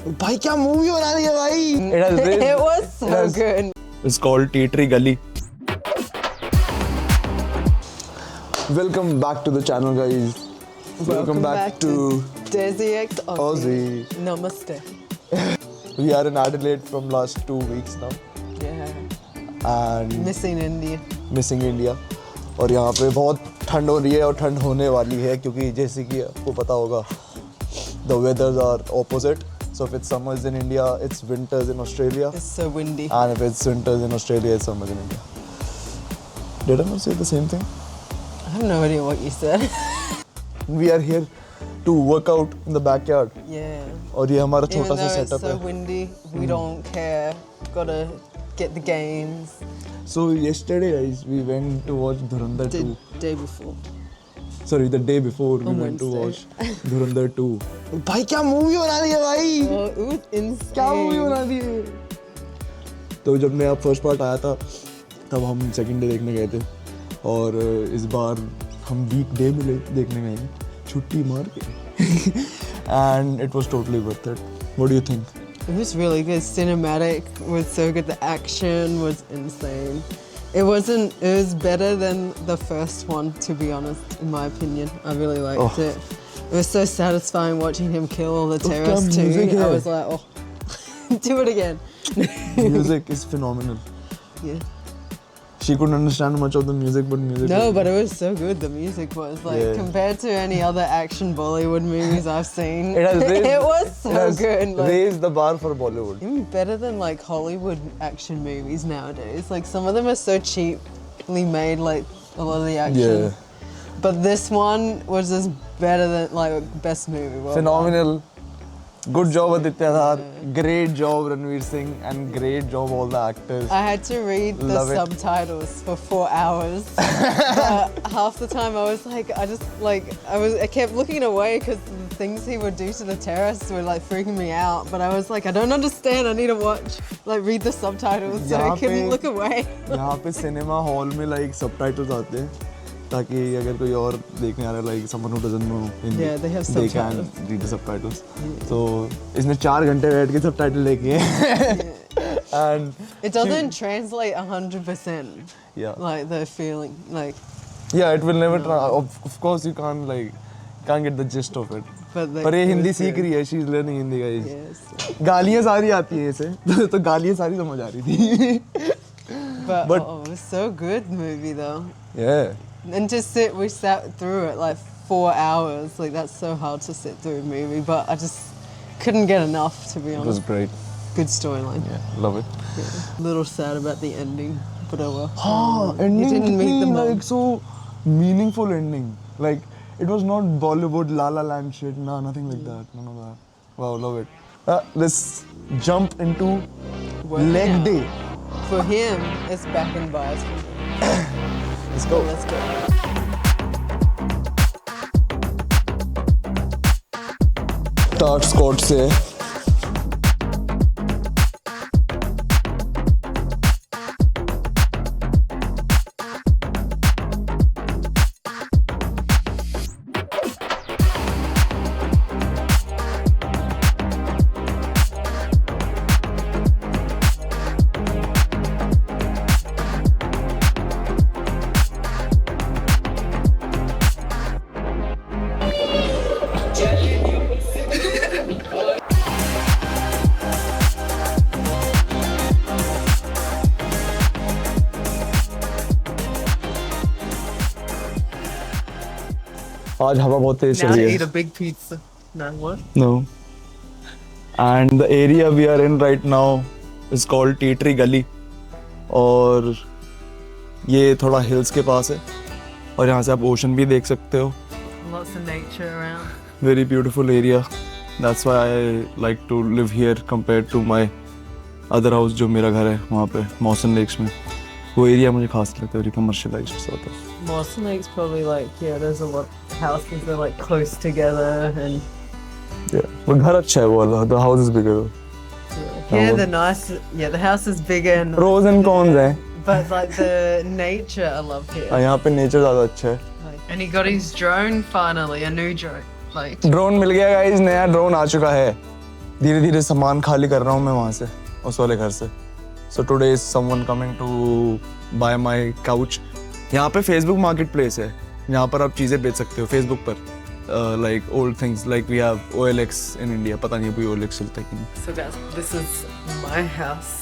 भाई क्या मूवी बना रही है भाई? It was so good. It's called Tea Tree Gully. Welcome back to the channel, guys. Welcome back to Desi X Aussie. Namaste. We are in Adelaide from last 2 weeks now Yeah. and Missing India. missing India. और यहाँ पे बहुत ठंड हो रही है और ठंड होने वाली है क्योंकि जैसे कि आपको पता होगा the weathers are opposite. So if it's summers in India, it's winters in Australia. It's so windy. And if it's winters in Australia, it's summers in India. Did I not say the same thing? I have no idea what you said. We are here to work out in the backyard. Yeah. और ये हमारा Even छोटा सा though it's setup so है. windy, we don't care. Gotta get the gains. So yesterday, guys, we went to watch Dhurandhar The 2. day before. Sorry, the day before we On went to watch Wednesday. Dhurandhar 2. भाई क्या movie बना रही है भाई? Oh, it was insane. क्या movie बना रही है? तो जब नया फर्स्ट पार्ट आया था तब हम सेकंड डे देखने गए थे और इस बार हम वीक डे में देखने गए हैं छुट्टी मार के and it was totally worth it. What do you think? It was really good. Cinematic was so good. The action was insane. It was better than the first one, to be honest, in my opinion. I really liked it. It was so satisfying watching him kill all the terrorists too. I was like, oh, do it again. Music is phenomenal. Yeah. She couldn't understand much of the music, but music. No, was but it was so good. The music was like compared to any other action Bollywood movies I've seen. It has raised, it was so it has good. Like, raised the bar for Bollywood. even better than like Hollywood action movies nowadays. Like some of them are so cheaply made, like a lot of the action. Yeah. But this one was just better than like best movie. Worldwide. Phenomenal. Good job Aditya Dhar. Great job Ranveer Singh and great job all the actors. I had to read the Love it. subtitles for 4 hours. But half the time I was like, I kept looking away because the things he would do to the terrorists were like freaking me out. But I was like, I don't understand. I need to watch, like read the subtitles. So I यहाँ couldn't पे- look away. यहाँ पे cinema hall में like subtitles आते हैं ताकि अगर कोई और देखने आ रहा है like someone who doesn't know Hindi Yeah, they have they can subtitles. read the subtitles. So इसने 4 घंटे बैठ के सबटाइटल देखे हैं and It doesn't translate 100%. yeah Like the feeling, like, it will never of course you can't get the gist of it. but पर ये it Hindi was सीख good. रही है, she is learning Hindi guys. Yes. गालियाँ सारी आती हैं इसे तो गालियाँ सारी समझ आ रही थी. But oh, it was so good movie though. Yeah. And we sat through it like 4 hours. Like that's so hard to sit through a movie, but I just couldn't get enough, to be It was honest. great. Good storyline. Yeah, love it. A little sad about the ending, but oh well. हाँ, ending didn't meet the कितनी mom. like so meaningful ending. Like it was not Bollywood La La Land shit. No, nothing like that. None of that. Wow, love it. Let's jump into Working leg out. day. For him, it's back and bias. Let's go. Let's go. Start squat से आज हवा बहुत तेज चल Now रही to है. eat a big pizza. No, what? No. And the area we are in right now is called Tea Tree Gully. और ये थोड़ा हिल्स के पास है और यहाँ से आप ओशन भी देख सकते हो. Lots of nature around. Very beautiful area. That's why I like to live here compared to my other house जो मेरा घर है वहाँ पे मॉसन लेक्स में. वो एरिया मुझे खास लगता है, very commercialized sort of. Mawson Lake's probably like, there's a lot of houses that are like close together and Yeah. वो घर अच्छा है वो वाला. The house is bigger. yeah, the house is bigger and Pros and cons हैं. but like the nature I love here. यहाँ पे nature ज़्यादा अच्छा है. And he got his drone finally, a new drone. Like drone मिल गया guys, नया drone आ चुका है. धीरे धीरे सामान खाली कर रहा हूँ मैं वहाँ से, उस वाले घर से. So today is someone coming to buy my couch. यहाँ पे Facebook Marketplace है, यहाँ पर आप चीज़ें बेच सकते हो Facebook पर. Like old things, like we have OLX in India. पता नहीं अभी OLX चलता है कि नहीं. So guys, this is my house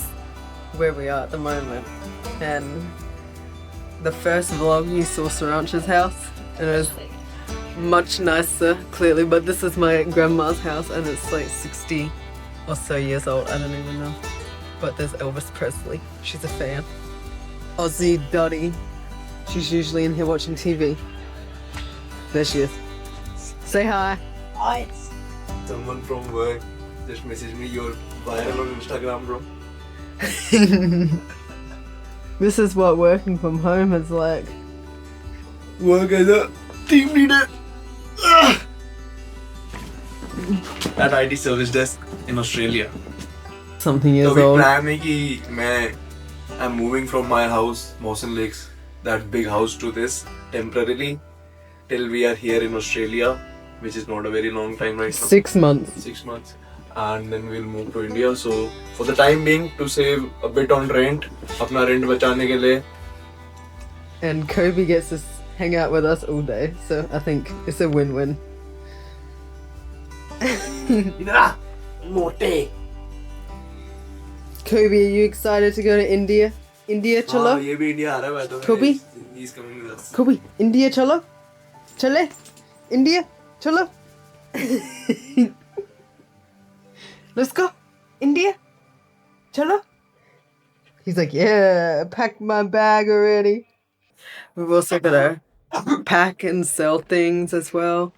where we are at the moment, and the first vlog you saw Sarancha's house, and it was much nicer clearly, but this is my grandma's house and it's like 60 or so years old, I don't even know. But there's Elvis Presley, she's a fan. Aussie Dottie, she's usually in here watching TV. There she is. Say hi. Hi. Someone from work just messaged me, you're viral on Instagram, bro. This is what working from home is like. Work as a team leader at IT service desk in Australia. Something तो years अभी old. Plan है कि मैं I'm moving from my house, Mawson Lakes, that big house, to this temporarily till we are here in Australia, which is not a very long time right now. 6 months. 6 months, and then we'll move to India. So for the time being, to save a bit on rent, अपना rent बचाने के लिए. And Kobe gets to hang out with us all day, so I think it's a win-win. इधर आ मोटे. Kobe, are you excited to go to India? India, chalo? हाँ, ये भी India आ रहा है by the way. Kobe? He's coming with us. Kobe, India, chalo? Chale? India, chalo? Let's go. India, chalo? He's like, yeah, packed my bag already. We've also got to pack and sell things as well.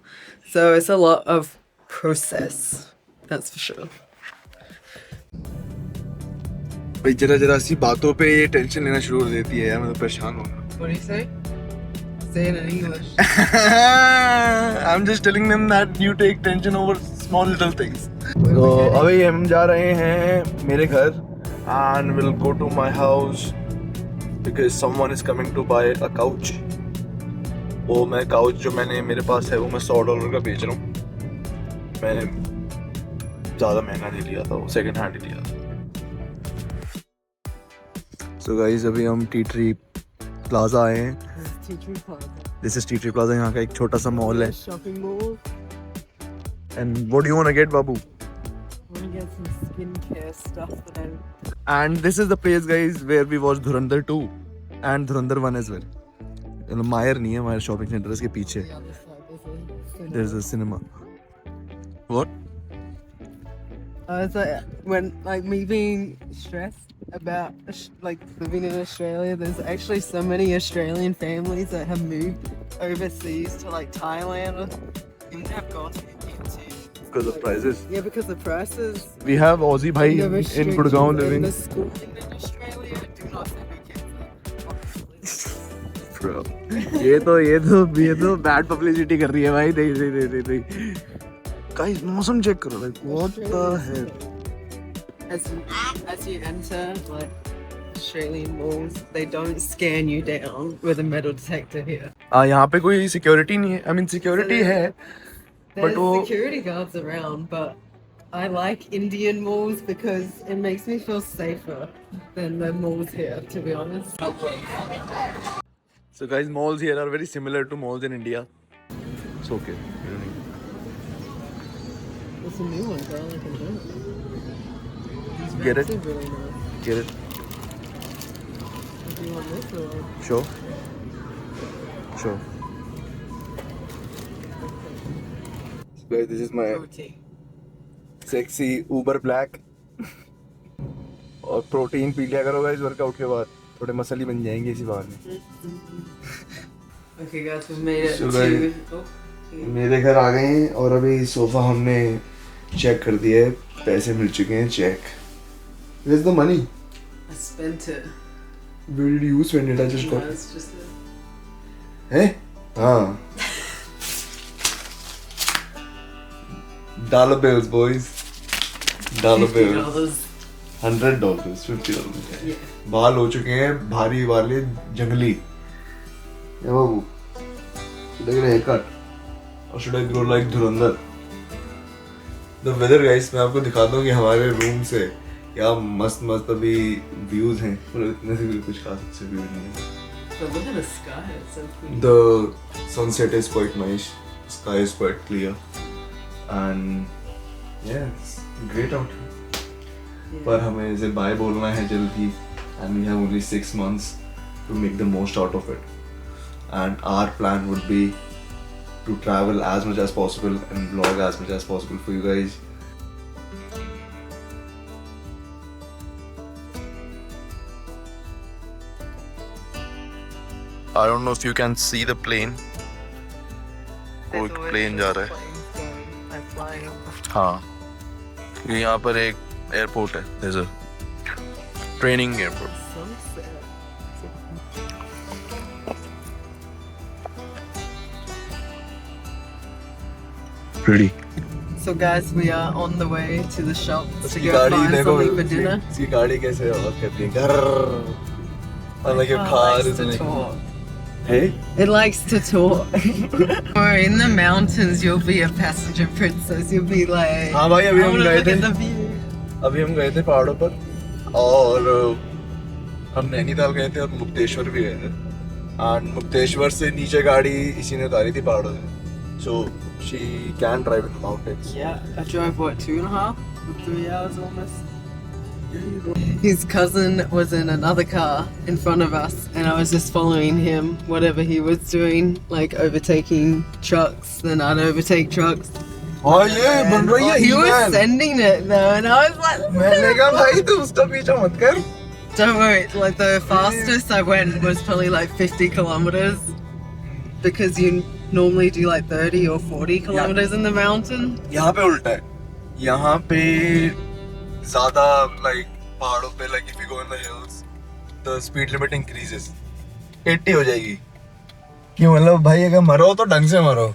So it's a lot of process. That's for sure. भाई जरा सी बातों पे ये tension लेना शुरू कर देती है यार, मैं तो परेशान हूँ. What do you say? Say it in English. I'm just telling them that you take tension over small little things. तो अभी हम जा रहे हैं मेरे घर and we'll go to my house because someone is coming to buy a couch. वो मैं couch जो मैंने मेरे पास है वो मैं $100 का बेच रहा हूँ. मैंने ज़्यादा महंगा नहीं लिया था, वो सेकंड हैंड ही लिया था. So guys, अभी हम टी ट्री प्लाजा आए हैं. Tea Tree Plaza. This is Tea Tree Plaza. यहाँ का एक छोटा सा मॉल है. Shopping mall. And what do you want to get बाबू? I want to get some skincare stuff that I. And this is the place guys where we watch Dhurandhar 2 and Dhurandhar 1 as well. मायर नहीं है, मायर shopping centre है इसके पीछे. The other side, there is a cinema. What? It's like when like me being stressed about like living in Australia. There's actually so many Australian families that have moved overseas to like Thailand and have gone to India too. Because of prices. Yeah, because the prices. We have Aussie bhai the in restrictions Gurgaon and living. the schooling in Australia do not send their kids there. Bro, ये तो bad publicity कर रही है भाई. नहीं. Guys, मौसम check करो. Like what the hell? As you enter like Australian malls, they don't scan you down with a metal detector here. यहाँ पे कोई सिक्योरिटी नहीं है. I mean सिक्योरिटी है. There's वो- security guards around, but I like Indian malls because it makes me feel safer than the malls here, to be honest. So guys, malls here are very similar to malls in India. It's okay. You don't need. It's a new one, girl. I can do it. These Get racks it? are really nice. Get it? Do you want this or? Sure. Sure. So guys, this is my Protein. sexy Uber Black. और protein P लिया करो guys workout के बाद, थोड़े muscle ही बन जाएंगे इसी बार में. Okay, guys, we've made it So to. guys- Oh, मेरे घर आ गए हैं और अभी सोफा हमने चेक कर दिया है. पैसे मिल चुके हैं. Check. Where's the money? I spent it. Where did you spend it? I just No, got. it's just a. हैं? हाँ. Dollar bills, boys. Dollar bills. $50. $100, $50. Yeah. बाल हो चुके हैं भारी वाले जंगली. ये बाबू. Should I get a haircut? Or should I grow like Dhurandhar? The weather guys, मैं आपको दिखाता हूँ कि हमारे रूम से क्या मस्त मस्त अभी व्यूज हैं, मतलब इतने से भी कुछ खास अच्छे व्यूज नहीं है. But look at the sky, it's so pretty. The sunset is quite nice, sky is quite clear, and yeah, it's great out here. पर हमें इसे बाय बोलना है जल्द ही, and we have only 6 months to make the most out of it. And our plan would be to travel as much as possible and vlog as much as possible for you guys. I don't know if you can see the plane. कोई plane जा रहा है. हाँ, ये यहाँ पर एक airport है. There's a training airport. Pretty. So guys, we are on the way to the shop to उसकी go गाड़ी find देखो, something for dinner. इसकी गाड़ी कैसे आवाज करती है. Grrrr. And like your car likes is to like, talk. hey. It likes to talk. Or in the mountains, you'll be a passenger princess. You'll be like, हाँ भाई, अभी I हम wanna गए look थे. at the view. अभी हम गए थे पहाड़ों पर और हम नैनीताल गए थे और मुक्तेश्वर भी गए थे. एंड मुक्तेश्वर से नीचे गाड़ी इसी ने उतारी थी पहाड़ों से. So she can drive in mountains. Yeah, I drove what, 2.5 or 3 hours almost. His cousin was in another car in front of us, and I was just following him, whatever he was doing, like overtaking trucks. Then I'd overtake trucks. हाँ ये बन रही है He was He-Man. sending it though, and I was like, मैंने कहा भाई तू उसका पीछा मत कर. don't worry, like the fastest I went was probably like 50 kilometers because you normally do like 30 or 40 kilometers in the mountain. यहाँ पे उल्टा है. यहाँ पे ज़्यादा like पहाड़ों पे like if you go in the hills, the speed limit increases. 80 हो जाएगी. क्यों मतलब भाई अगर मरो तो ढंग से मरो.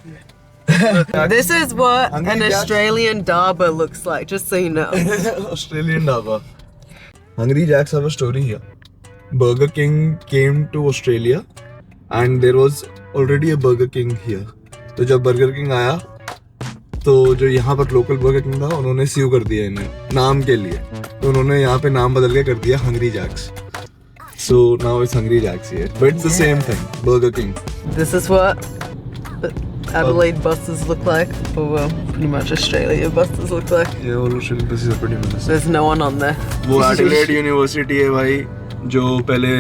This is what Hungry an Jacks? Australian Darba looks like, just so you know. Australian Dhaba. Hungry Jacks have a story here. Burger King came to Australia and there was already a Burger King here. तो जब Burger King आया तो जो यहाँ पर local Burger King था उन्होंने सीव कर दिया इन्हें नाम के लिए. तो उन्होंने यहाँ पे नाम बदल के कर दिया Hungry Jacks. So now it's Hungry Jacks here. But it's the same thing, Burger King. This is what Adelaide buses look like, or well, pretty much Australia buses look like. Yeah, all Australian buses are pretty nice. There's no one on there. वो Adelaide University है भाई, जो पहले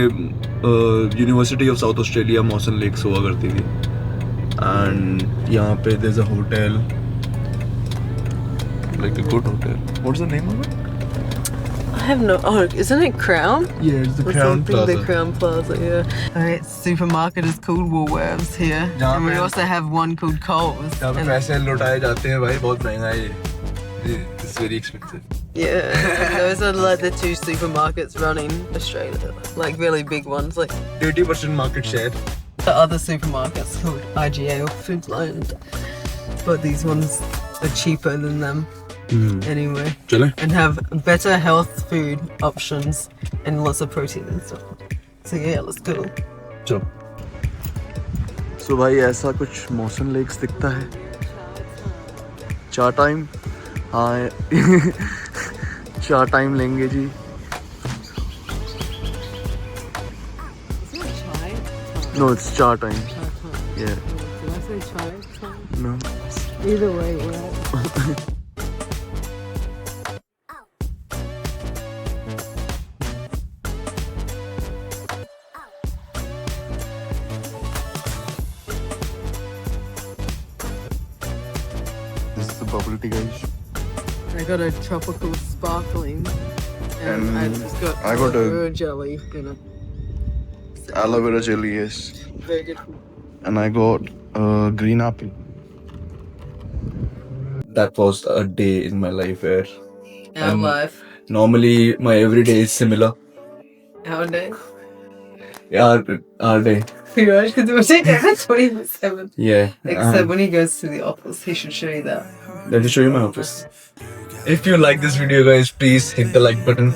University of South Australia Mawson Lakes हुआ करती थी. And यहाँ पे there's a hotel, like a good hotel. What's the name of it? I have no. Oh, isn't it Crown? Yeah, it's the Or Crown something, Plaza. The Crown Plaza, yeah. Alright, supermarket is called Woolworths here. जहाँ And we पे- also have one called Coles. जहाँ पे And- पैसे लुटाए जाते हैं भाई, बहुत महंगा है ये. It's very expensive. yeah, those are like the two supermarkets running Australia. Like really big ones. Like 80% market share. the other supermarkets called IGA or Foodland. But these ones are cheaper than them anyway. चले. And have better health food options and lots of protein and stuff. So yeah, let's go. चलो. So भाई ऐसा कुछ Mawson lakes दिखता है. चार time. हाँ चार टाइम लेंगे जी. No, it's char time. Yeah. Did I say chai? No. Either way, right? This is the bubble tea, guys. I got a tropical sparkling, and I just got I got a- aloe vera jelly. You know, Aloe vera jelly, yes. very good. And I got green apple. That was a day in my life where Our life, normally my everyday is similar. our day. Yeah, our day. Pretty much, because we're taking it 24/7. Yeah. Except when he goes to the office, he should show you that. Let me show you my office. If you like this video, guys, please hit the like button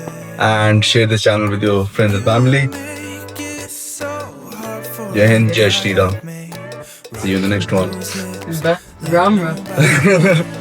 and share this channel with your friends and family. Jai Hind, Jai Shri Ram. See you in the next one. Ram.